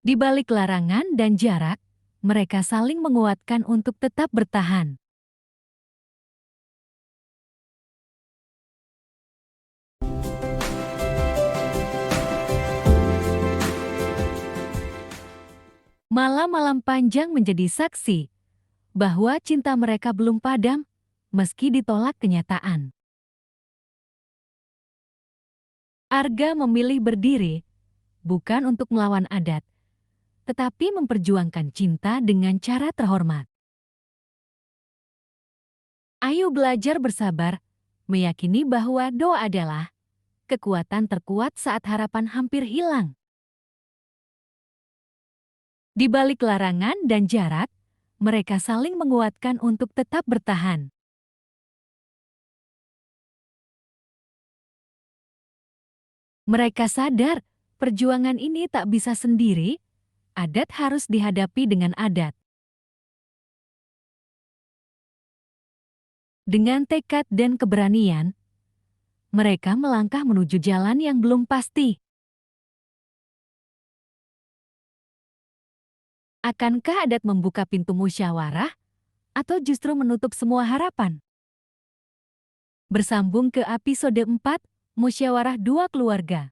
Di balik larangan dan jarak, mereka saling menguatkan untuk tetap bertahan. Malam-malam panjang menjadi saksi bahwa cinta mereka belum padam meski ditolak kenyataan. Arga memilih berdiri bukan untuk melawan adat, tetapi memperjuangkan cinta dengan cara terhormat. Ayu belajar bersabar, meyakini bahwa doa adalah kekuatan terkuat saat harapan hampir hilang. Di balik larangan dan jarak, mereka saling menguatkan untuk tetap bertahan. Mereka sadar perjuangan ini tak bisa sendiri, adat harus dihadapi dengan adat. Dengan tekad dan keberanian, mereka melangkah menuju jalan yang belum pasti. Akankah adat membuka pintu musyawarah atau justru menutup semua harapan? Bersambung ke episode 4, Musyawarah Dua Keluarga.